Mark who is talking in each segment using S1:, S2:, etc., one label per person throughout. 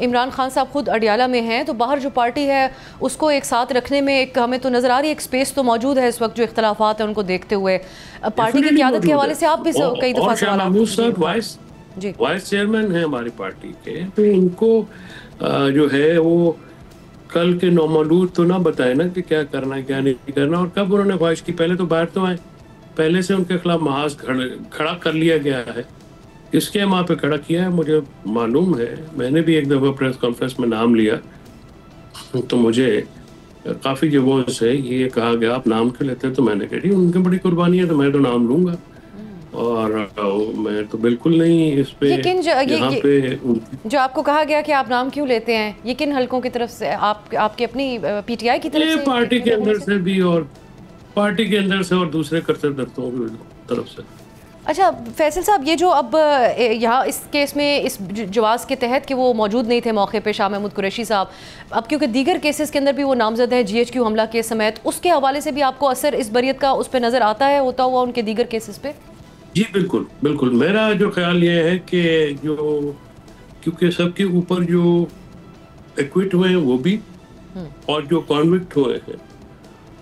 S1: عمران خان صاحب خود اڈیالہ میں ہیں، تو باہر جو پارٹی ہے اس کو ایک ساتھ رکھنے میں ایک ہمیں تو نظر آ رہی ہے ایک سپیس تو موجود ہے اس وقت، جو اختلافات ہیں ان کو دیکھتے ہوئے پارٹی کی قیادت کے حوالے سے آپ بھی کئی دفعہ سوالات
S2: جی وائس چیئرمین ہیں ہماری پارٹی کے، تو ان کو جو ہے وہ کل کے نومولود تو نہ بتائے نا کہ کیا کرنا ہے کیا نہیں کرنا، اور کب انہوں نے خواہش کی، پہلے تو باہر تو آئے، پہلے سے ان کے خلاف محاذ کھڑا کر لیا گیا ہے. کس کے وہاں پہ کھڑا کیا ہے مجھے معلوم ہے، میں نے بھی ایک دفعہ پریس کانفرنس میں نام لیا تو مجھے کافی جگہوں سے یہ کہا گیا آپ نام کیوں لیتے ہیں، تو میں نے کہا جی ان کی بڑی قربانی ہے تو میں تو نام لوں گا، اور میں تو بالکل نہیں اس پہ یہاں پہ
S1: جو آپ کو کہا گیا کہ آپ نام کیوں لیتے ہیں، یہ کن حلقوں کی طرف سے، آپ کے اپنی پی ٹی آئی کی طرف سے،
S2: پارٹی کے اندر سے بھی اور پارٹی کے اندر سے اور دوسرے کرتے درتوں کی طرف سے.
S1: اچھا فیصل صاحب، یہ جو اب یہاں اس کیس میں اس جواز کے تحت کہ وہ موجود نہیں تھے موقع پہ شاہ محمود قریشی صاحب، اب کیونکہ دیگر کیسز کے اندر بھی وہ نامزد ہیں GHQ حملہ کیس سمیت، اس کے حوالے سے بھی آپ کو اثر اس بریت کا اس پہ نظر آتا ہے ہوتا ہوا ان کے دیگر کیسز پہ؟
S2: جی بالکل بالکل، میرا جو خیال یہ ہے کہ جو کیونکہ سب کے اوپر جو ایکوٹ ہوئے ہیں وہ بھی اور جو کانوکٹ ہوئے ہیں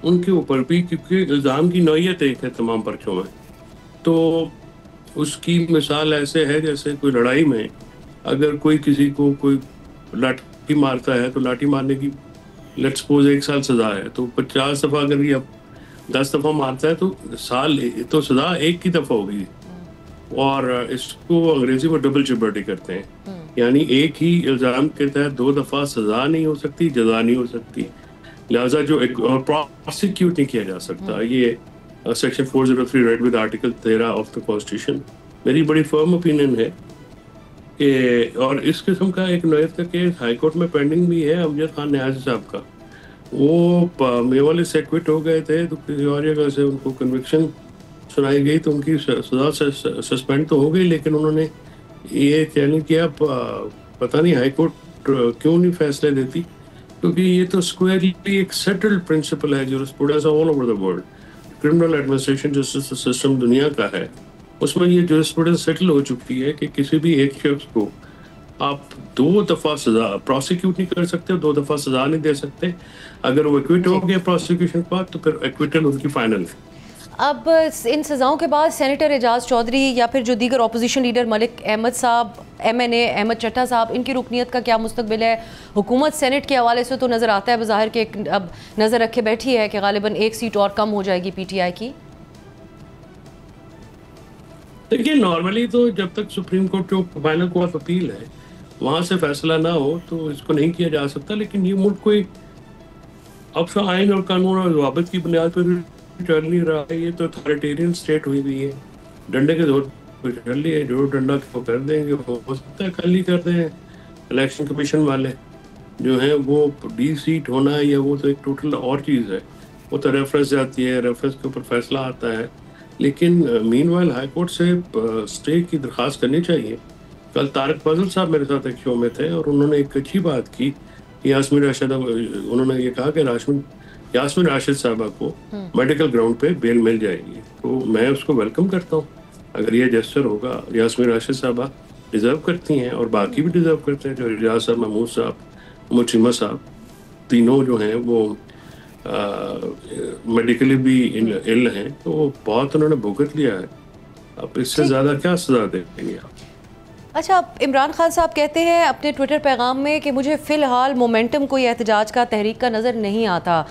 S2: ان کے اوپر بھی، کیونکہ الزام کی نوعیت ایک ہے تمام پرچوں میں، تو اس کی مثال ایسے ہے جیسے کوئی لڑائی میں اگر کوئی کسی کو کوئی لاٹھی مارتا ہے تو لاٹھی مارنے کی لیٹس سپوز 1 سال سزا ہے، تو 50 دفعہ اگر یہ 10 دفعہ مارتا ہے تو سال تو سزا ایک کی دفعہ ہوگی، اور اس کو انگریزی میں ڈبل جبرٹی کرتے ہیں، یعنی ایک ہی الزام کے تحت 2 دفعہ سزا نہیں ہو سکتی، جزا نہیں ہو سکتی، لہٰذا جو پروسیکیوٹ نہیں کیا جا سکتا. یہ section 403 read with article 13 of the constitution میری بڑی فرم اوپینین ہے کہ، اور اس قسم کا ایک نوعیت کا کیس ہائی کورٹ میں پینڈنگ بھی ہے امجد خان نیازی صاحب کا، وہ میوالے سے ایکوٹ ہو گئے تھے تو کسی اور جگہ سے ان کو کنوکشن سنائی گئی تو ان کی سزا سسپینڈ تو ہو گئی، لیکن انہوں نے یہ چیلنج کیا پتہ نہیں ہائی کورٹ کیوں نہیں فیصلے دیتی، کیونکہ یہ تو اسکوئرلی ایک سیٹلڈ پرنسپل ہے jurisprudence all over the world, criminal administration justice system دنیا کا ہے، اس میں یہ جورسپروڈنس سیٹل ہو چکی ہے کہ کسی بھی ایک شخص کو آپ 2 دفعہ سزا پروسیکیوٹ نہیں کر سکتے، 2 دفعہ سزا نہیں دے سکتے، اگر وہ ایکوٹ ہو گیا پروسیکیوشن کے بعد تو پھر ایکویٹل ان کی فائنل ہے.
S1: اب ان سزاؤں کے بعد سینیٹر اعجاز چودھری یا پھر جو دیگر اپوزیشن لیڈر ملک احمد صاحب، MNA احمد چٹھا صاحب، ان کی رکنیت کا کیا مستقبل ہے؟ حکومت سینٹ کے حوالے سے تو نظر آتا ہے بظاہر کہ اب نظر رکھے بیٹھی ہے کہ غالباً 1 سیٹ اور کم ہو جائے گی PTI کی.
S2: دیکھیے نارملی تو جب تک سپریم کورٹ جو فائنل کورٹ آف اپیل ہے وہاں سے فیصلہ نہ ہو تو اس کو نہیں کیا جا سکتا، لیکن یہ ملک کوئی اب آئین اور قانون اور ضوابط کی بنیاد پر چل نہیں رہا ہے، یہ تو اتھارٹیرین اسٹیٹ ہوئی ہوئی ہے، ڈنڈے کے زور پہ چل رہی ہے، جو ڈنڈا کو کر دیں گے ہو سکتا ہے کل ہی کر دیں. الیکشن کمیشن والے جو ہیں وہ D سیٹ ہونا ہے یا وہ تو ایک ٹوٹل اور چیز ہے، وہ تو ریفرنس جاتی ہے، ریفرنس کے اوپر فیصلہ آتا ہے، لیکن مین وائل ہائی کورٹ سے اسٹے کی درخواست کرنی چاہیے. کل طارق فضل صاحب میرے ساتھ ایک شو میں تھے اور انہوں نے ایک اچھی بات کی، یاسمین راشد، انہوں نے یہ کہا کہ یاسمین راشد صاحبہ کو میڈیکل گراؤنڈ پہ بیل مل جائے گی، تو میں اس کو ویلکم کرتا ہوں اگر یہ جسچر ہوگا. یاسمین راشد صاحبہ ڈیزرو کرتی ہیں اور باقی بھی ڈیزرو کرتے ہیں، جو اعجاز صاحب، محمود صاحب، مچیمہ صاحب، تینوں جو ہیں وہ میڈیکلی بھی اِل ہیں، تو بہت انہوں نے بھگت لیا ہے، اب اس سے زیادہ کیا سزا دیں گے آپ؟
S1: اچھا، عمران خان صاحب کہتے ہیں اپنے ٹویٹر پیغام میں کہ مجھے فی الحال مومنٹم کوئی احتجاج کا، تحریک کا نظر نہیں آتا.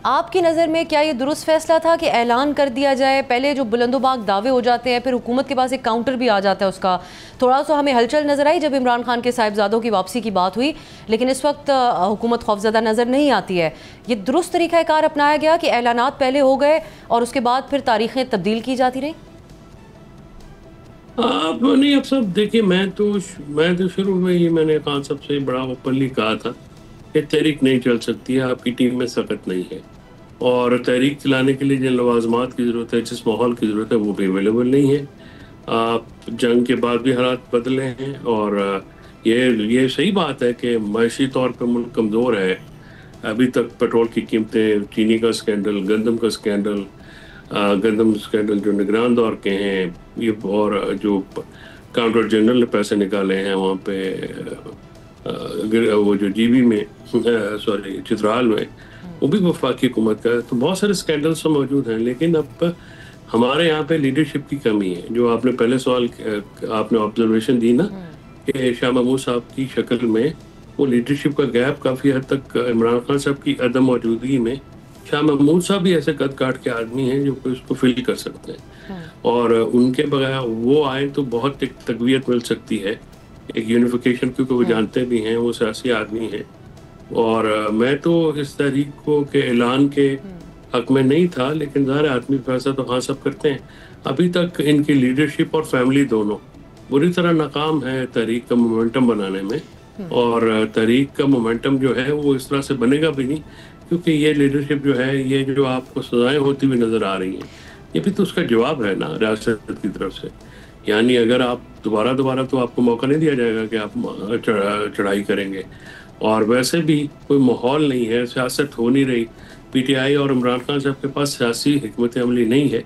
S1: آپ کی نظر میں کیا یہ درست فیصلہ تھا کہ اعلان کر دیا جائے، پہلے جو بلند و باغ دعوے ہو جاتے ہیں پھر حکومت کے پاس ایک کاؤنٹر بھی آ جاتا ہے اس کا؟ تھوڑا سا ہمیں ہلچل نظر آئی جب عمران خان کے صاحبزادوں کی واپسی کی بات ہوئی، لیکن اس وقت حکومت خوفزدہ نظر نہیں آتی ہے. یہ درست طریقہ کار اپنایا گیا کہ اعلانات پہلے ہو گئے اور اس کے بعد پھر تاریخیں تبدیل کی جاتی رہیں؟
S2: آپ نہیں، اب سب دیکھیے، میں تو شروع میں ہی میں نے خان صاحب سے بڑا اوپنلی کہا تھا کہ تحریک نہیں چل سکتی ہے، آپ کی ٹیم میں سخت نہیں ہے، اور تحریک چلانے کے لیے جن لوازمات کی ضرورت ہے، جس ماحول کی ضرورت ہے، وہ بھی اویلیبل نہیں ہے. جنگ کے بعد بھی حالات بدلے ہیں، اور یہ صحیح بات ہے کہ معاشی طور پہ ملک کمزور ہے. ابھی تک پیٹرول کی قیمتیں، چینی کا اسکینڈل، گندم اسکینڈل جو نگران دور کے ہیں، یہ اور جو کاؤنٹر جنرل نے پیسے نکالے ہیں وہاں پہ وہ جو جی بی میں سوری چترال میں وہ بھی وفاقی حکومت کا ہے. تو بہت سارے اسکینڈلس تو موجود ہیں، لیکن اب ہمارے یہاں پہ لیڈرشپ کی کمی ہے. جو آپ نے پہلے سوال آپ نے آبزرویشن دی نا کہ شاہ محمود صاحب کی شکل میں وہ لیڈرشپ کا گیپ کافی حد تک عمران خان صاحب کی عدم موجودگی میں شاہ محمود صاحب بھی ایسے قد کاٹ کے آدمی ہیں جو کہ اس کو فل کر سکتے ہیں، اور ان کے بغیر وہ آئے تو بہت ایک تقویت مل سکتی ہے، ایک یونیفیکیشن، کیونکہ وہ جانتے بھی ہیں، وہ سیاسی آدمی ہیں. اور میں تو اس تحریک کو کے اعلان کے حق میں نہیں تھا، لیکن ظاہر آدمی فیصلہ تو ہاں سب کرتے ہیں. ابھی تک ان کی لیڈرشپ اور فیملی دونوں بری طرح ناکام ہے تحریک کا مومنٹم بنانے میں، اور تحریک کا مومنٹم جو ہے وہ اس طرح سے بنے گا بھی نہیں، کیونکہ یہ لیڈرشپ جو ہے، یہ جو آپ کو سزائیں ہوتی ہوئی نظر آ رہی ہیں، یہ بھی تو اس کا جواب ہے نا ریاست کی طرف سے. یعنی اگر آپ دوبارہ تو آپ کو موقع نہیں دیا جائے گا کہ آپ چڑھائی کریں گے، اور ویسے بھی کوئی ماحول نہیں ہے، سیاست ہو نہیں رہی. پی ٹی آئی اور عمران خان صاحب کے پاس سیاسی حکمت عملی نہیں ہے،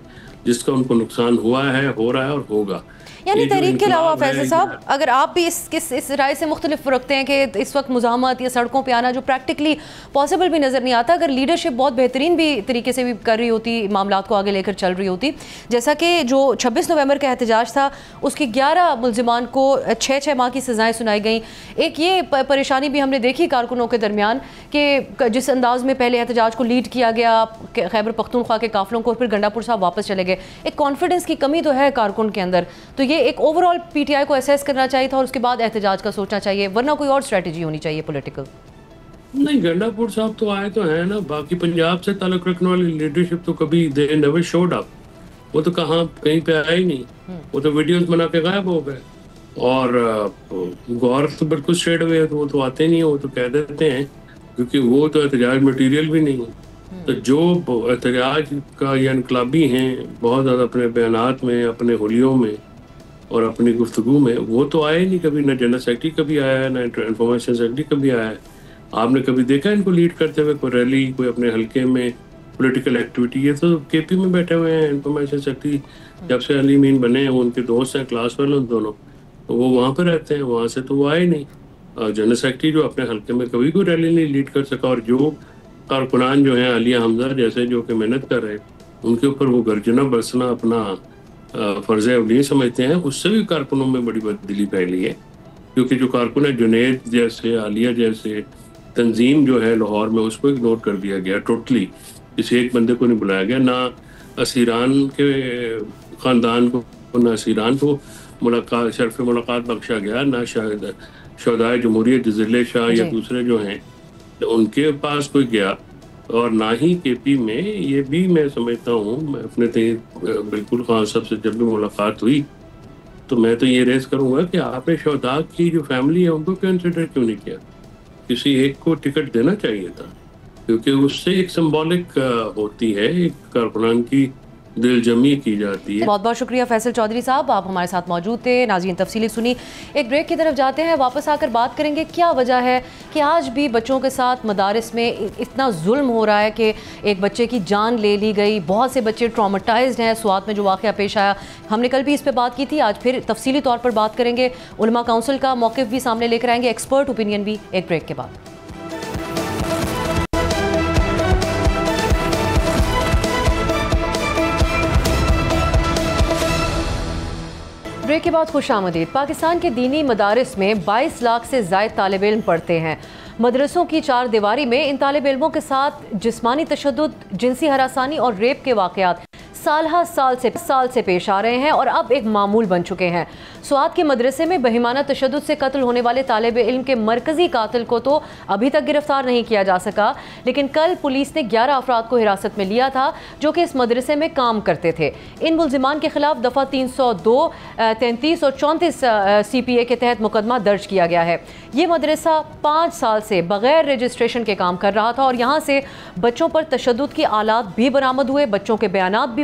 S2: جس کا ان کو نقصان ہوا ہے، ہو رہا ہے اور ہوگا.
S1: یعنی تحریک کے علاوہ فیصل صاحب، اگر آپ بھی اس رائے سے مختلف رکھتے ہیں کہ اس وقت مزاحمت یا سڑکوں پہ آنا جو پریکٹیکلی پاسبل بھی نظر نہیں آتا، اگر لیڈرشپ بہت بہترین بھی طریقے سے بھی کر رہی ہوتی، معاملات کو آگے لے کر چل رہی ہوتی، جیسا کہ جو 26 نومبر کا احتجاج تھا اس کی 11 ملزمان کو 6 ماہ کی سزائیں سنائی گئیں. ایک یہ پریشانی بھی ہم نے دیکھی کارکنوں کے درمیان کہ جس انداز میں پہلے احتجاج کو لیڈ کیا گیا، خیبر پختونخوا کے قافلوں کو، پھر گنڈا پور صاحب واپس چلے گئے، ایک کانفیڈنس کی کمی تو ہے کارکن کے اندر. تو یہ ایک over all P T I کو اسیس کرنا چاہیے تھا اور اس کے بعد احتجاج کا سوچنا چاہیے، ورنہ کوئی اور اسٹریٹجی ہونی چاہیے پولیٹیکل.
S2: نہیں، گنڈا پور صاحب تو آئے تو ہیں نا، باقی پنجاب سے تعلق رکھنے والی لیڈرشپ تو کبھی دے نیور شوڈ اپ. وہ تو کہیں پہ آیا ہی نہیں، وہ تو ویڈیوز بنا کے غائب ہو گئے. اور غور تو بالکل اسٹریٹ ہوئے ہے، تو وہ تو آتے نہیں ہیں، وہ تو کہہ دیتے ہیں، کیونکہ وہ تو احتجاج مٹیریل بھی نہیں ہے. تو جو احتجاج کا یا انقلابی ہیں بہت زیادہ اپنے بیانات میں، اپنے حلیوں میں اور اپنی گفتگو میں، وہ تو آئے نہیں کبھی. نہ جنرل سیکرٹری کبھی آیا ہے، نہ انفارمیشن سیکرٹری کبھی آیا ہے. آپ نے کبھی دیکھا ان کو لیڈ کرتے ہوئے کوئی ریلی، کوئی اپنے حلقے میں پولیٹیکل ایکٹیویٹی؟ یہ تو کے پی میں بیٹھے ہوئے ہیں. انفارمیشن سیکرٹری جب سے علی مین بنے ہیں، وہ ان کے دوست ہیں، کلاس فیلو دونوں، وہ وہاں پہ رہتے ہیں، وہاں سے تو وہ آئے نہیں. جنرل سیکرٹری جو اپنے حلقے میں کبھی کوئی ریلی نہیں لیڈ کر سکا، اور جو کارکنان جو ہیں عالیہ حمزہ جیسے جو کہ محنت کر رہے، ان کے اوپر وہ گرجنا برسنا اپنا فرض اولی سمجھتے ہیں، اس سے بھی کارکنوں میں بڑی بددلی پھیلی ہے. کیونکہ جو کارکن ہے جنید جیسے، عالیہ جیسے تنظیم جو ہے لاہور میں، اس کو اگنور کر دیا گیا ٹوٹلی. کسی ایک بندے کو نہیں بلایا گیا، نہ اسیران کے خاندان کو، نہ اسیران کو ملاقات، شرف ملاقات بخشا گیا، نہ شہدائے جمہوریت ضلع شاہ یا دوسرے جو ہیں ان کے پاس کوئی گیا، اور نہ ہی کے پی میں. یہ بھی میں سمجھتا ہوں، میں اپنے بالکل خان صاحب سے جب بھی ملاقات ہوئی تو میں تو یہ ریز کروں گا کہ آپ نے شہداء کی جو فیملی ہے ان کو کنسیڈر کیوں نہیں کیا؟ کسی ایک کو ٹکٹ دینا چاہیے تھا، کیونکہ اس سے ایک سمبولک ہوتی ہے، ایک کارکنان کی دل جمی کی جاتی ہے.
S1: بہت بہت شکریہ فیصل چودھری صاحب، آپ ہمارے ساتھ موجود تھے. ناظرین تفصیلی سنی. ایک بریک کی طرف جاتے ہیں، واپس آ کر بات کریں گے کیا وجہ ہے کہ آج بھی بچوں کے ساتھ مدارس میں اتنا ظلم ہو رہا ہے کہ ایک بچے کی جان لے لی گئی، بہت سے بچے ٹراماٹائزڈ ہیں. سوات میں جو واقعہ پیش آیا، ہم نے کل بھی اس پہ بات کی تھی، آج پھر تفصیلی طور پر بات کریں گے. علماء کونسل کا موقف بھی سامنے لے کر آئیں گے، ایکسپرٹ اوپینین بھی. ایک بریک کے بعد بریک کے بعد خوش آمدید. پاکستان کے دینی مدارس میں 22 لاکھ سے زائد طالب علم پڑھتے ہیں. مدرسوں کی 4 دیواری میں ان طالب علموں کے ساتھ جسمانی تشدد، جنسی ہراسانی اور ریپ کے واقعات سال سے پیش آ رہے ہیں اور اب ایک معمول بن چکے ہیں. سوات کے مدرسے میں بہیمانہ تشدد سے قتل ہونے والے طالب علم کے مرکزی قاتل کو تو ابھی تک گرفتار نہیں کیا جا سکا، لیکن کل پولیس نے 11 افراد کو حراست میں لیا تھا جو کہ اس مدرسے میں کام کرتے تھے. ان ملزمان کے خلاف دفعہ 302، 33 اور 34 سی پی اے کے تحت مقدمہ درج کیا گیا ہے. یہ مدرسہ 5 سال سے بغیر رجسٹریشن کے کام کر رہا تھا اور یہاں سے بچوں پر تشدد کی آلات بھی برآمد ہوئے، بچوں کے بیانات بھی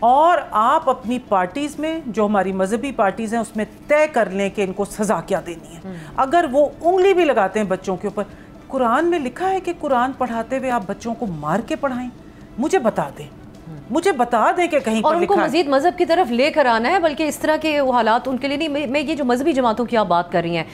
S3: اور آپ اپنی پارٹیز میں جو ہماری مذہبی پارٹیز ہیں اس میں طے کر لیں کہ ان کو سزا کیا دینی ہے. اگر وہ انگلی بھی لگاتے ہیں بچوں کے اوپر, قرآن میں لکھا ہے کہ قرآن پڑھاتے ہوئے آپ بچوں کو مار کے پڑھائیں, مجھے بتا دیں کہ کہیں پر
S1: اور ان کو
S3: لکھا ہے.
S1: مزید مذہب کی طرف لے کر آنا ہے, بلکہ اس طرح کے حالات ان کے لیے نہیں. میں یہ جو مذہبی جماعتوں کی آپ بات کر رہی ہیں,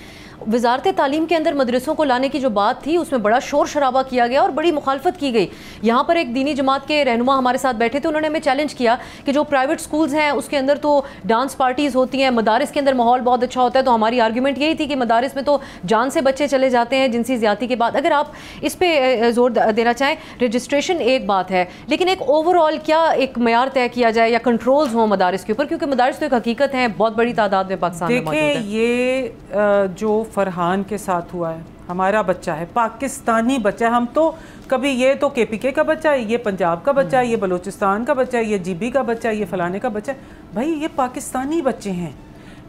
S1: وزارت تعلیم کے اندر مدرسوں کو لانے کی جو بات تھی اس میں بڑا شور شرابہ کیا گیا اور بڑی مخالفت کی گئی. یہاں پر ایک دینی جماعت کے رہنما ہمارے ساتھ بیٹھے تھے, انہوں نے ہمیں چیلنج کیا کہ جو پرائیویٹ سکولز ہیں اس کے اندر تو ڈانس پارٹیز ہوتی ہیں, مدارس کے اندر ماحول بہت اچھا ہوتا ہے. تو ہماری آرگیومنٹ یہی تھی کہ مدارس میں تو جان سے بچے چلے جاتے ہیں جنسی زیادتی کے بعد. اگر آپ اس پہ زور دینا چاہیں, رجسٹریشن ایک بات ہے, لیکن ایک اوور آل کیا ایک معیار طے کیا جائے یا کنٹرولز ہوں مدارس کے اوپر, کیونکہ مدارس تو ایک حقیقت ہے, بہت بڑی تعداد میں پاکستان میں موجود ہے.
S3: دیکھیں یہ جو فرحان کے ساتھ ہوا ہے, ہمارا بچہ ہے, پاکستانی بچہ ہے. ہم تو کبھی یہ تو کے پی کے کا بچہ ہے, یہ پنجاب کا بچہ ہے, یہ بلوچستان کا بچہ ہے, یہ جی بی کا بچہ ہے, یہ فلانے کا بچہ ہے. بھائی یہ پاکستانی بچے ہیں.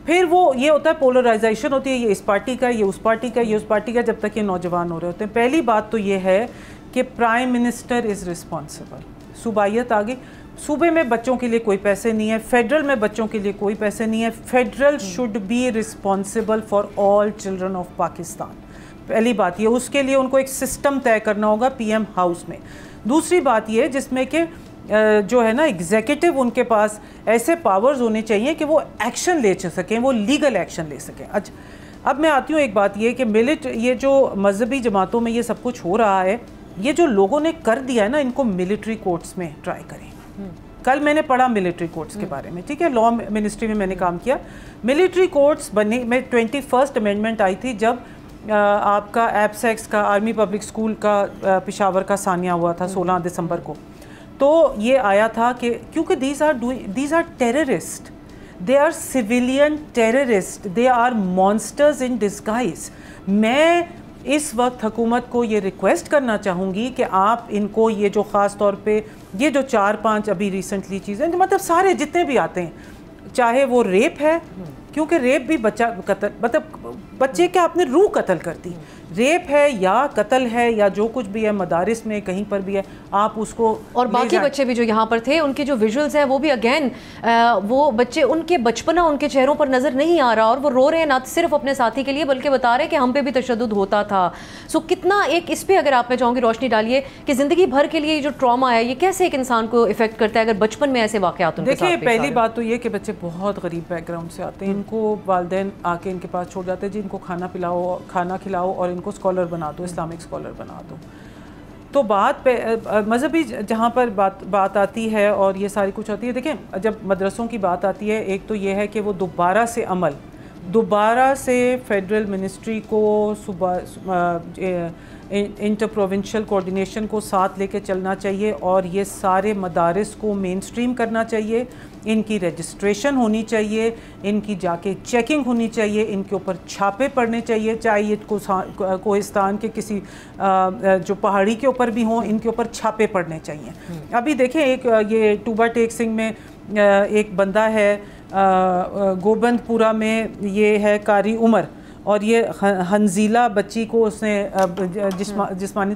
S3: پھر وہ یہ ہوتا ہے پولرائزیشن ہوتی ہے, یہ اس پارٹی کا, یہ اس پارٹی کا, یہ اس پارٹی کا, جب تک یہ نوجوان ہو رہے ہوتے ہیں. پہلی بات تو یہ ہے کہ پرائم منسٹر از رسپانسبل. صوبائیت آگے, صوبے میں بچوں کے لیے کوئی پیسے نہیں ہے, فیڈرل میں بچوں کے لیے کوئی پیسے نہیں ہے. Federal should be responsible for all children of Pakistan. پہلی بات یہ, اس کے لیے ان کو ایک سسٹم طے کرنا ہوگا پی ایم ہاؤس میں. دوسری بات یہ جس میں کہ جو ہے نا ایگزیکٹو, ان کے پاس ایسے پاورز ہونے چاہیے کہ وہ ایکشن لے سکیں, وہ لیگل ایکشن لے سکیں. اچھا اب میں آتی ہوں ایک بات یہ کہ یہ جو مذہبی جماعتوں میں یہ سب کچھ ہو رہا ہے, یہ جو لوگوں نے کر دیا ہے نا, ان کو ملٹری کورٹس میں ٹرائی کریں. کل میں نے پڑھا ملٹری کورٹس کے بارے میں, ٹھیک ہے, لا منسٹری میں نے کام کیا. ملٹری کورٹس بنے, میں 21 امینڈمنٹ آئی تھی جب آپ کا ایپسیکس کا آرمی پبلک اسکول کا پشاور کا ثانیہ ہوا تھا 16 دسمبر کو. تو یہ آیا تھا کہ کیونکہ these are terrorist, they are civilian terrorist, they are monsters in disguise. میں اس وقت حکومت کو یہ ریکویسٹ کرنا چاہوں گی کہ آپ ان کو یہ جو خاص طور پہ یہ جو 4-5 ابھی ریسنٹلی چیزیں, مطلب سارے جتنے بھی آتے ہیں, چاہے وہ ریپ ہے, کیونکہ ریپ بھی بچہ قتل, مطلب بچے کیا اپنے روح قتل کرتی, ریپ ہے یا قتل ہے یا جو کچھ بھی ہے, مدارس میں کہیں پر بھی ہے, آپ اس کو.
S1: اور باقی بچے بھی جو یہاں پر تھے, ان کے جو ویژولز ہیں وہ بھی اگین وہ بچے, ان کے بچپنا ان کے چہروں پر نظر نہیں آ رہا, اور وہ رو رہے ہیں نہ صرف اپنے ساتھی کے لیے بلکہ بتا رہے ہیں کہ ہم پہ بھی تشدد ہوتا تھا. سو کتنا ایک اس پہ اگر آپ میں چاہوں گی روشنی ڈالیے کہ زندگی بھر کے لیے جو ٹراما ہے یہ کیسے ایک انسان کو افیکٹ کرتا ہے اگر بچپن میں ایسے واقعات ان کے ساتھ.
S3: دیکھیں پہلی بات تو یہ کہ بچے بہت غریب بیک گراؤنڈ سے آتے ہیں, ان کو والدین آ کے ان کے پاس چھوڑ جاتے ہیں, جی ان کو کھانا کھلاؤ اور ان کو اسکالر بنا دو, اسلامک اسکالر بنا دو. تو بات پہ مذہبی جہاں پر بات آتی ہے اور یہ ساری کچھ آتی ہے, دیکھیں جب مدرسوں کی بات آتی ہے, ایک تو یہ ہے کہ وہ دوبارہ سے فیڈرل منسٹری کو انٹر پروونشل کوارڈینیشن کو ساتھ لے کے چلنا چاہیے, اور یہ سارے مدارس کو مین اسٹریم کرنا چاہیے. ان کی رجسٹریشن ہونی چاہیے, ان کی جا کے چیکنگ ہونی چاہیے, ان کے اوپر چھاپے پڑنے چاہیے, چاہے یہ کوہستان کے کسی جو پہاڑی کے اوپر بھی ہوں, ان کے اوپر چھاپے پڑنے چاہیے. ابھی دیکھیں ایک یہ ٹوبا ٹیک سنگھ میں ایک بندہ ہے, گوبند پورہ میں یہ ہے قاری عمر, اور یہ ہنزیلا بچی کو اس نے جسمانی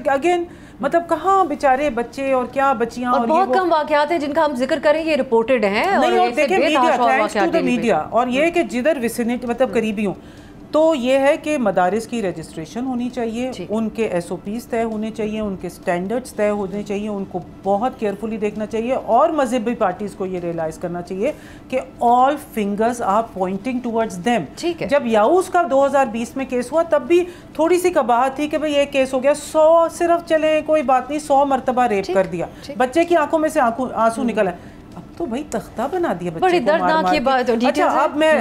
S3: اگین مطلب کہاں بیچارے بچے اور کیا بچیاں,
S1: اور بہت کم واقعات ہیں جن کا ہم ذکر کریں یہ رپورٹڈ ہیں.
S3: نہیں, اور دیکھیں media, thanks to the media, اور یہ کہ جدھر ویسینٹی مطلب قریبی ہوں, تو یہ ہے کہ مدارس کی رجسٹریشن ہونی چاہیے, ان کے ایس او پیز طے ہونے چاہیے, ان کے سٹینڈرڈز طے ہونے چاہیے, ان کو بہت کیئرفلی دیکھنا چاہیے, اور مذہبی پارٹیز کو یہ ریئلائز کرنا چاہیے کہ all fingers are pointing towards them. جب یاؤس کا 2020 میں کیس ہوا تب بھی تھوڑی سی کباہت تھی کہ بھئی ایک کیس ہو گیا, 100 صرف چلے کوئی بات نہیں, 100 مرتبہ ریپ کر دیا, بچے کی آنکھوں میں سے آنسو نکل ہے. تو بھائی تختہ بنا دیا بچے کو مار مار کے. اچھا اب میں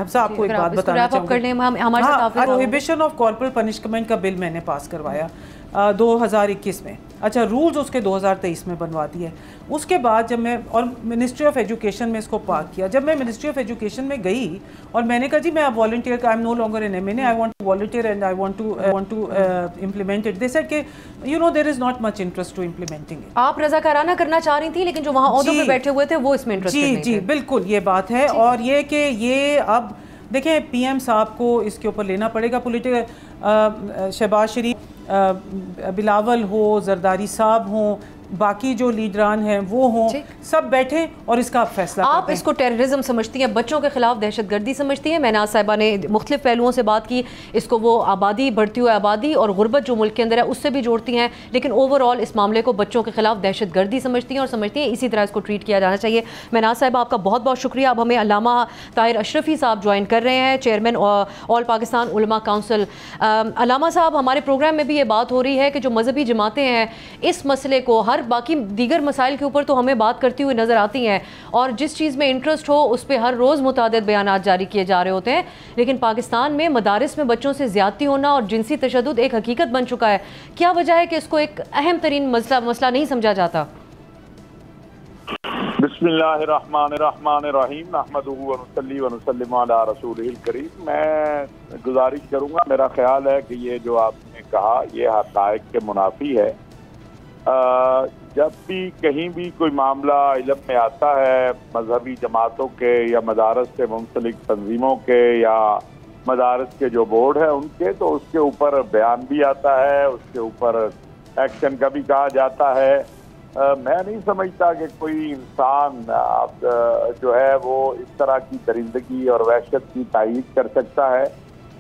S3: حفصہ آپ کو ایک بات بتانا چاہوں گی. پروہیبیشن آف کارپورل پنشمنٹ کا بل میں نے پاس کروایا 2021 میں. اچھا رولز اس کے 2023 میں بنوا دیے. اس کے بعد جب میں, اور منسٹری آف ایجوکیشن میں اس کو پاک کیا, جب میں منسٹری آف ایجوکیشن میں گئی اور میں نے کہا جی میں اب والنٹیئر کا, I am no longer an M N A, I want to volunteer and I want to implement it. They said کہ you know there is not much interest to implementing it.
S1: آپ رضاکارانہ کرنا چاہ رہی تھیں لیکن جو وہاں عہدوں پہ بیٹھے ہوئے تھے وہ اس میں انٹرسٹ نہیں تھے.
S3: جی بالکل یہ بات ہے. اور یہ کہ یہ اب دیکھیں پی ایم صاحب کو اس کے اوپر لینا پڑے گا پولیٹیکل, شہباز شریف, بلاول ہو, زرداری صاحب ہوں, باقی جو لیڈران ہیں وہ ہوں, سب بیٹھیں اور اس کا فیصلہ
S1: آپ اس کو ٹیررزم سمجھتی ہیں, بچوں کے خلاف دہشت گردی سمجھتی ہیں؟ میناز صاحبہ نے مختلف پہلوؤں سے بات کی, اس کو وہ آبادی, بڑھتی ہوئی آبادی اور غربت جو ملک کے اندر ہے اس سے بھی جوڑتی ہیں, لیکن اوور آل اس معاملے کو بچوں کے خلاف دہشت گردی سمجھتی ہیں اور سمجھتی ہیں اسی طرح اس کو ٹریٹ کیا جانا چاہیے. میناز صاحبہ آپ کا بہت بہت شکریہ. اب ہمیں علامہ طاہر اشرفی صاحب جوائن کر رہے ہیں, چیئرمین آل پاکستان علماء کونسل. علامہ صاحب, ہمارے پروگرام میں بھی یہ بات ہو رہی ہے کہ جو مذہبی جماعتیں ہیں اس مسئلے کو, ہر باقی دیگر مسائل کے اوپر تو ہمیں بات کرتی ہوئی نظر آتی ہیں اور جس چیز میں انٹرسٹ ہو اس پہ ہر روز متعدد بیانات جاری کیے جا رہے ہوتے ہیں, لیکن پاکستان میں مدارس میں بچوں سے زیادتی ہونا اور جنسی تشدد ایک حقیقت بن چکا ہے. کیا وجہ ہے کہ اس کو ایک اہم ترین مسئلہ نہیں سمجھا جاتا؟
S4: بسم اللہ الرحمن الرحیم نحمدہ ونصلی ونسلم علی رسولہ الکریم. میں گزارش کروں گا, میرا خیال ہے کہ یہ جو آپ نے کہا یہ حقائق کے منافی ہے. جب بھی کہیں بھی کوئی معاملہ علم میں آتا ہے مذہبی جماعتوں کے یا مدارس سے منسلک تنظیموں کے یا مدارس کے جو بورڈ ہیں ان کے, تو اس کے اوپر بیان بھی آتا ہے, اس کے اوپر ایکشن کا بھی کہا جاتا ہے. میں نہیں سمجھتا کہ کوئی انسان جو ہے وہ اس طرح کی درندگی اور وحشت کی تائید کر سکتا ہے.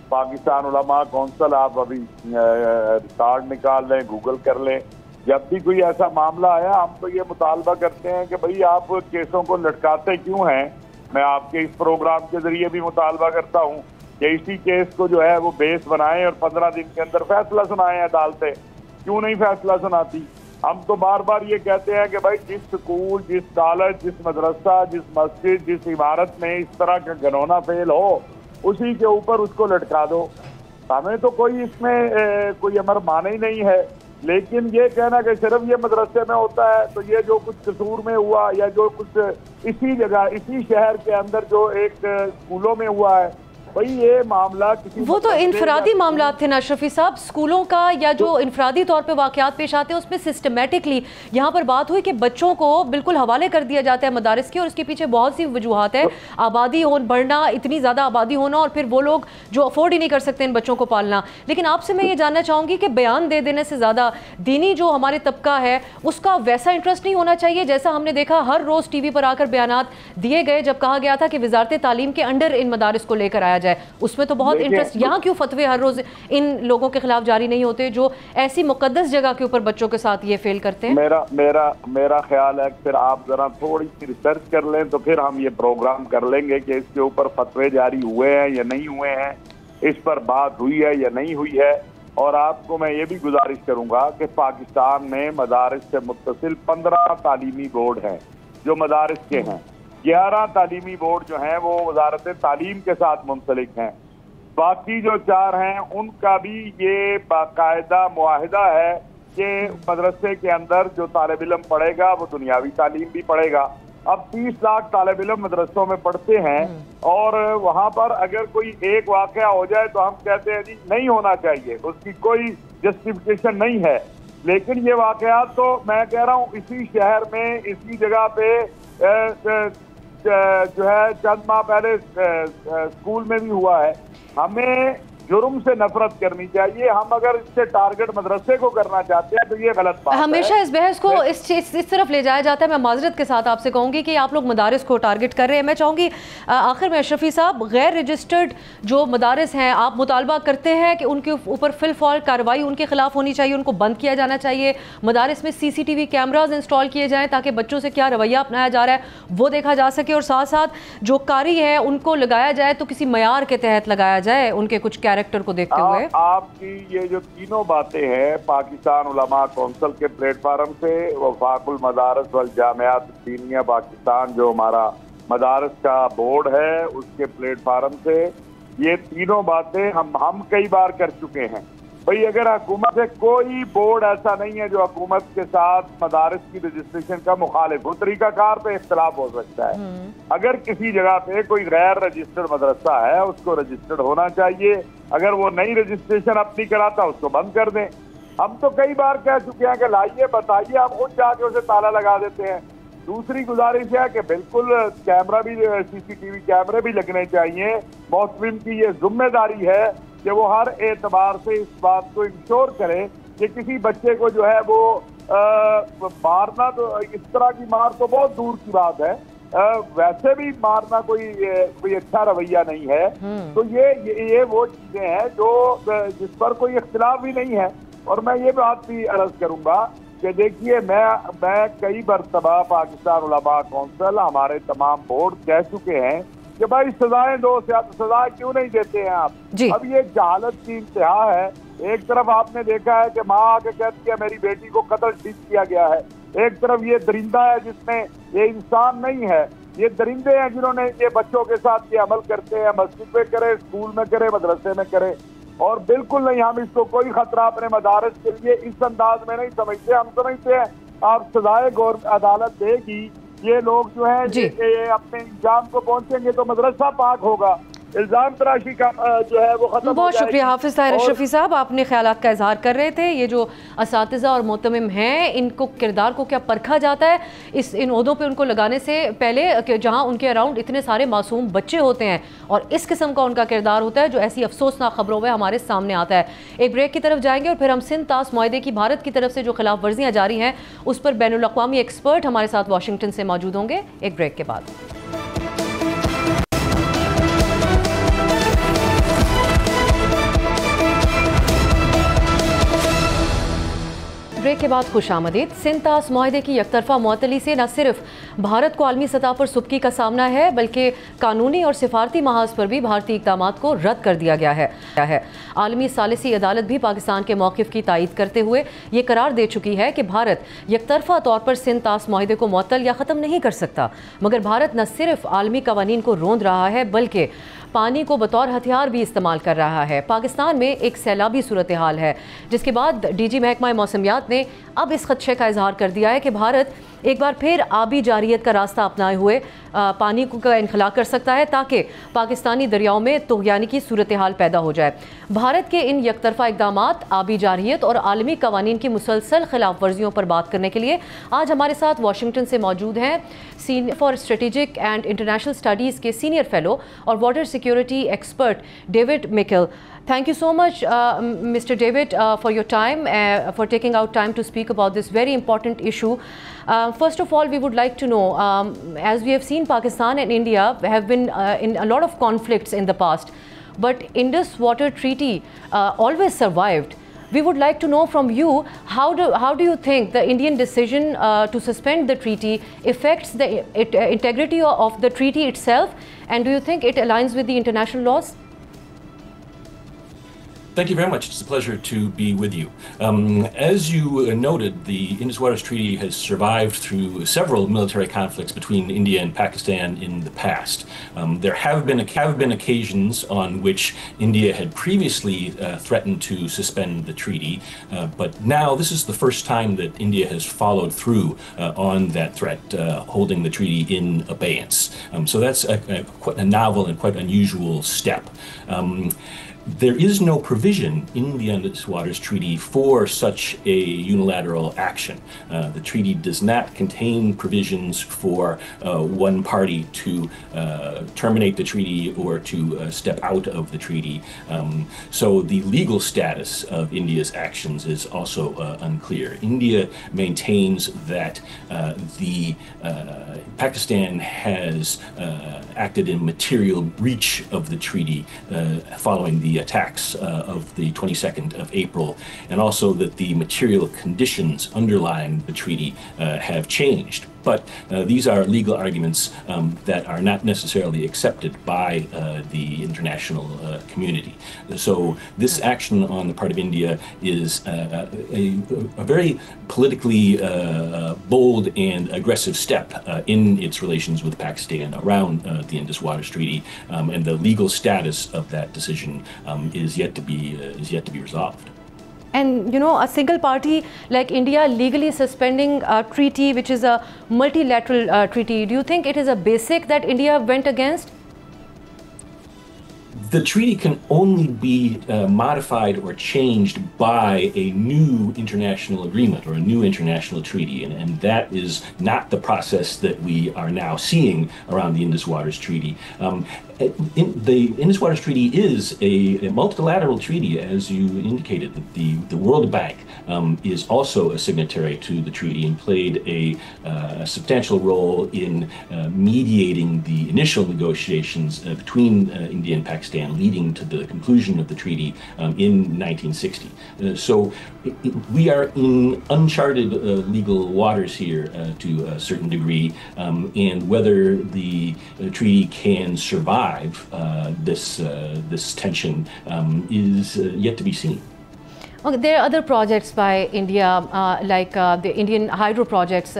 S4: پاکستان علماء کونسل, آپ ابھی ریکارڈ نکال لیں, گوگل کر لیں, جب بھی کوئی ایسا معاملہ آیا ہم تو یہ مطالبہ کرتے ہیں کہ بھئی آپ کیسوں کو لٹکاتے کیوں ہیں. میں آپ کے اس پروگرام کے ذریعے بھی مطالبہ کرتا ہوں کہ اسی کیس کو جو ہے وہ بیس بنائیں اور 15 دن کے اندر فیصلہ سنائیں عدالتیں. کیوں نہیں فیصلہ سناتی؟ ہم تو بار بار یہ کہتے ہیں کہ بھائی جس سکول, جس کالج, جس مدرسہ, جس مسجد, جس عمارت میں اس طرح کا گھنونا فعل ہو اسی کے اوپر اس کو لٹکا دو. ہمیں تو کوئی اس میں کوئی امر مانے ہی نہیں ہے, لیکن یہ کہنا کہ صرف یہ مدرسے میں ہوتا ہے تو یہ جو کچھ قصور میں ہوا یا جو کچھ اسی جگہ اسی شہر کے اندر جو ایک اسکولوں میں ہوا ہے, بھئی یہ معاملہ
S1: وہ تو انفرادی معاملات تھے نا اشرفی صاحب, اسکولوں کا یا جو انفرادی طور پہ واقعات پیش آتے ہیں اس میں سسٹمیٹکلی یہاں پر بات ہوئی کہ بچوں کو بالکل حوالے کر دیا جاتا ہے مدارس کے, اور اس کے پیچھے بہت سی وجوہات ہیں. آبادی بڑھنا, اتنی زیادہ آبادی ہونا, اور پھر وہ لوگ جو افورڈ ہی نہیں کر سکتے ان بچوں کو پالنا. لیکن آپ سے میں یہ جاننا چاہوں گی کہ بیان دے دینے سے زیادہ دینی جو ہمارے طبقہ ہے اس کا ویسا انٹرسٹ نہیں ہونا چاہیے جیسا ہم نے دیکھا ہر روز ٹی وی پر آ کر بیانات دیے گئے جب کہا گیا تھا کہ وزارت تعلیم کے انڈر ان مدارس کو لے کر آیا جائے. اس میں تو بہت انٹرسٹ, یہاں کیوں فتوے ہر روز ان لوگوں کے خلاف جاری نہیں ہوتے جو ایسی مقدس جگہ کے اوپر بچوں کے ساتھ یہ فیل کرتے ہیں؟
S4: میرا خیال ہے کہ پھر آپ ذرا تھوڑی سی ریسرچ کر لیں تو پھر ہم یہ پروگرام کر لیں گے کہ اس کے اوپر فتوے جاری ہوئے ہیں یا نہیں ہوئے ہیں, اس پر بات ہوئی ہے یا نہیں ہوئی ہے. اور آپ کو میں یہ بھی گزارش کروں گا کہ پاکستان میں مدارس سے متصل 15 تعلیمی بورڈ ہیں جو مدارس کے ہیں. 11 تعلیمی بورڈ جو ہیں وہ وزارت تعلیم کے ساتھ منسلک ہیں. باقی جو 4 ہیں ان کا بھی یہ باقاعدہ معاہدہ ہے کہ مدرسے کے اندر جو طالب علم پڑھے گا وہ دنیاوی تعلیم بھی پڑھے گا. اب 30 لاکھ طالب علم مدرسوں میں پڑھتے ہیں اور وہاں پر اگر کوئی ایک واقعہ ہو جائے تو ہم کہتے ہیں جی نہیں ہونا چاہیے, اس کی کوئی جسٹیفیکیشن نہیں ہے. لیکن یہ واقعات تو میں کہہ رہا ہوں اسی شہر میں اسی جگہ پہ جو ہے چند ماہ پہلے اسکول میں بھی ہوا ہے. ہمیں جرم سے نفرت کرنی چاہیے. ہم اگر اس سے ٹارگٹ مدرسے کو کرنا چاہتے ہیں تو یہ غلط بات ہے.
S1: ہمیشہ اس بحث کو اس طرف لے جایا جاتا ہے. میں معذرت کے ساتھ آپ سے کہوں گی کہ آپ لوگ مدارس کو ٹارگٹ کر رہے ہیں. میں چاہوں گی آخر میں اشرفی صاحب, غیر رجسٹرڈ جو مدارس ہیں آپ مطالبہ کرتے ہیں کہ ان کے اوپر فی الفور کارروائی ان کے خلاف ہونی چاہیے, ان کو بند کیا جانا چاہیے, مدارس میں CCTV کیمراز انسٹال کیے جائیں تاکہ بچوں سے کیا رویہ اپنایا جا رہا ہے وہ دیکھا جا سکے, اور ساتھ ساتھ جو قاری ہے ان کو لگایا جائے تو کسی معیار کے تحت لگایا جائے ان کے کچھ کیریکٹر کو دیکھتے ہوئے.
S4: آپ کی یہ جو تینوں باتیں ہیں پاکستان علماء کونسل کے پلیٹ فارم سے, وفاق المدارس والجامعات الدینیہ پاکستان جو ہمارا مدارس کا بورڈ ہے اس کے پلیٹ فارم سے, یہ تینوں باتیں ہم کئی بار کر چکے ہیں. بھئی اگر حکومت سے کوئی بورڈ ایسا نہیں ہے جو حکومت کے ساتھ مدارس کی رجسٹریشن کا مخالف ہو. طریقہ کار پہ اختلاف ہو سکتا ہے. اگر کسی جگہ پہ کوئی غیر رجسٹرڈ مدرسہ ہے اس کو رجسٹرڈ ہونا چاہیے. اگر وہ نئی رجسٹریشن اپنی کراتا اس کو بند کر دیں. ہم تو کئی بار کہہ چکے ہیں کہ لائیے بتائیے, ہم خود جا کے اسے تالا لگا دیتے ہیں. دوسری گزارش ہے کہ بالکل کیمرہ بھی CCTV کیمرے بھی لگنے چاہیے. محتمین کی یہ ذمہ داری ہے کہ وہ ہر اعتبار سے اس بات کو انشور کرے کہ کسی بچے کو جو ہے وہ مارنا تو اس طرح کی مار تو بہت دور کی بات ہے، ویسے بھی مارنا کوئی اچھا رویہ نہیں ہے. تو یہ وہ چیزیں ہیں جو جس پر کوئی اختلاف بھی نہیں ہے. اور میں یہ بات بھی عرض کروں گا کہ دیکھیے میں کئی مرتبہ پاکستان علماء کونسل ہمارے تمام بورڈ کہہ چکے ہیں کہ بھائی سزائیں دو، سزائیں کیوں نہیں دیتے ہیں آپ. اب یہ جہالت کی انتہا ہے. ایک طرف آپ نے دیکھا ہے کہ ماں آ کے کہتی ہے میری بیٹی کو قتل ٹھیک کیا گیا ہے، ایک طرف یہ درندہ ہے جس میں یہ انسان نہیں ہے، یہ درندے ہیں جنہوں نے یہ بچوں کے ساتھ یہ عمل کرتے ہیں، مسجد میں کرے، اسکول میں کرے، مدرسے میں کرے. اور بالکل نہیں، ہم اس کو کوئی خطرہ اپنے مدارس کے لیے اس انداز میں نہیں سمجھتے. ہم سمجھتے ہیں آپ سزائے عدالت دے گی، یہ لوگ جو ہیں یہ اپنے انجام کو پہنچیں گے تو مدرسہ پاک ہوگا، الزام تراشی کا جو ہے وہ ختم.
S1: بہت شکریہ حافظ طاہر اشرفی صاحب، آپ نے خیالات کا اظہار کر رہے تھے. یہ جو اساتذہ اور معتمم ہیں ان کو کردار کو کیا پرکھا جاتا ہے ان عہدوں پہ ان کو لگانے سے پہلے، کہ جہاں ان کے اراؤنڈ اتنے سارے معصوم بچے ہوتے ہیں اور اس قسم کا ان کا کردار ہوتا ہے جو ایسی افسوسناک خبروں میں ہمارے سامنے آتا ہے. ایک بریک کی طرف جائیں گے اور پھر ہم سندھ طاس معاہدے کی بھارت کی طرف سے جو خلاف ورزیاں جاری ہیں اس پر بین الاقوامی ایکسپرٹ ہمارے ساتھ واشنگٹن سے موجود ہوں گے ایک بریک کے بعد. بریک کے بعد خوش آمدید. سندھ طاس معاہدے کی یک طرفہ معطلی سے نہ صرف بھارت کو عالمی سطح پر سبکی کا سامنا ہے بلکہ قانونی اور سفارتی محاذ پر بھی بھارتی اقدامات کو رد کر دیا گیا ہے. عالمی ثالثی عدالت بھی پاکستان کے موقف کی تائید کرتے ہوئے یہ قرار دے چکی ہے کہ بھارت یک طرفہ طور پر سندھ طاس معاہدے کو معطل یا ختم نہیں کر سکتا، مگر بھارت نہ صرف عالمی قوانین کو روند رہا ہے بلکہ پانی کو بطور ہتھیار بھی استعمال کر رہا ہے. پاکستان میں ایک سیلابی صورتحال ہے جس کے بعد ڈی جی محکمہ موسمیات نے اب اس خدشے کا اظہار کر دیا ہے کہ بھارت ایک بار پھر آبی جارحیت کا راستہ اپنائے ہوئے پانی کا انخلا کر سکتا ہے تاکہ پاکستانی دریاؤں میں طغیانی کی صورتحال پیدا ہو جائے. بھارت کے ان یک طرفہ اقدامات، آبی جارحیت اور عالمی قوانین کی مسلسل خلاف ورزیوں پر بات کرنے کے لیے آج ہمارے ساتھ واشنگٹن سے موجود ہیں for strategic and international studies کے سینئر فیلو اور water security expert David Michel. Thank you so much, Mr. David, for your time, for taking out time to speak about this very important issue. First of all, we would like to know, as we have seen, Pakistan and India have been in a lot of conflicts in the past, but Indus Water Treaty always survived. We would like to know from you, how do you think the Indian decision to suspend the treaty affects the integrity of the treaty itself, and do you think it aligns with the international laws?
S5: Thank you very much. It's a pleasure to be with you. As you noted, the Indus Waters Treaty has survived through several military conflicts between India and Pakistan in the past. There have been occasions on which India had previously threatened to suspend the treaty, but now this is the first time that India has followed through on that threat, holding the treaty in abeyance. So that's quite a novel and quite unusual step. There is no provision in the Indus Waters Treaty for such a unilateral action. The treaty does not contain provisions for one party to terminate the treaty or to step out of the treaty. So the legal status of India's actions is also unclear. India maintains that Pakistan has acted in material breach of the treaty following the attacks of the 22nd of April, and also that the material conditions underlying the treaty have changed. But these are legal arguments that are not necessarily accepted by the international community. So this action on the part of India is a very politically bold and aggressive step in its relations with Pakistan around the Indus Waters Treaty, and the legal status of that decision is yet to be resolved.
S1: And you know, a single party like India legally suspending a treaty which is a multilateral treaty, do you think it is a basic that India went against?
S5: The treaty can only be modified or changed by a new international agreement or a new international treaty, and that is not the process that we are now seeing around the Indus Waters Treaty. The Indus Waters Treaty is a multilateral treaty, as you indicated. The World Bank is also a signatory to the treaty and played a substantial role in mediating the initial negotiations between India and Pakistan, leading to the conclusion of the treaty in 1960. So we are in uncharted legal waters here to a certain degree, and whether the treaty can survive this tension is yet to be seen.
S1: Okay, there are other projects by India, like the Indian hydro projects,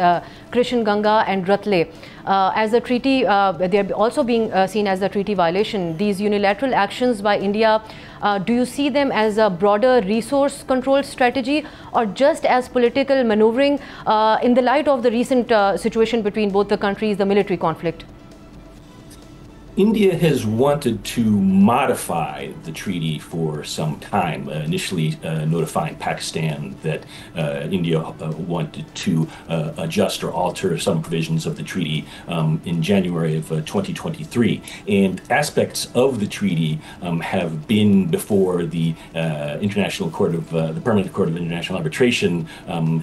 S1: Krishan Ganga and Ratle. As a treaty, they are also being seen as a treaty violation. These unilateral actions by India, do you see them as a broader resource control strategy or just as political maneuvering in the light of the recent situation between both the countries, the military conflict?
S5: India has wanted to modify the treaty for some time, initially notifying Pakistan that India wanted to adjust or alter some provisions of the treaty in January of 2023. And aspects of the treaty have been before the International Court of the Permanent Court of International Arbitration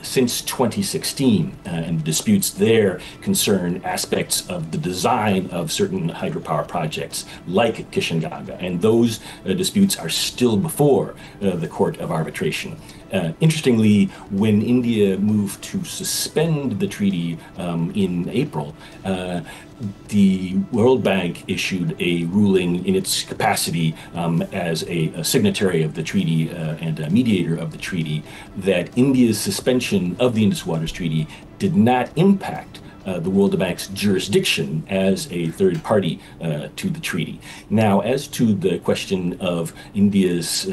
S5: since 2016, and disputes there concern aspects of the design of certain hydropower projects like Kishan Ganga, and those disputes are still before the Court of Arbitration. Interestingly, when India moved to suspend the treaty in April, the World Bank issued a ruling in its capacity as a signatory of the treaty and a mediator of the treaty that India's suspension of the Indus Waters Treaty did not impact the World Bank's jurisdiction as a third party to the treaty. Now, as to the question of India's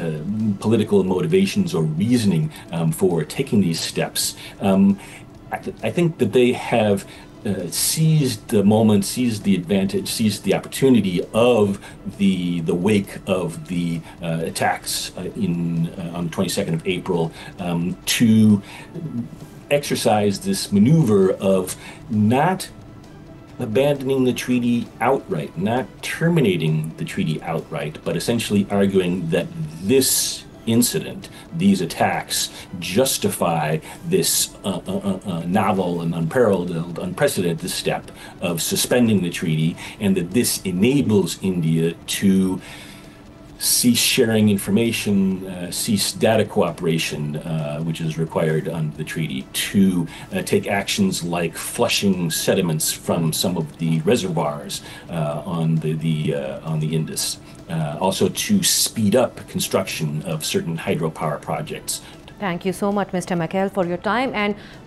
S5: political motivations or reasoning for taking these steps, I think that they have seized the moment, seized the advantage, seized the opportunity of the wake of the attacks on the 22nd of April to exercise this maneuver of not abandoning the treaty outright, not terminating the treaty outright, but essentially arguing that this incident, these attacks, justify this novel and unparalleled, unprecedented step of suspending the treaty, and that this enables India to cease sharing information, cease data cooperation, which is required under the treaty, to take actions like flushing sediments from some of the reservoirs on the Indus. Also to speed up construction of certain hydropower projects.
S1: Thank you so much, Mr. McHale, for your time and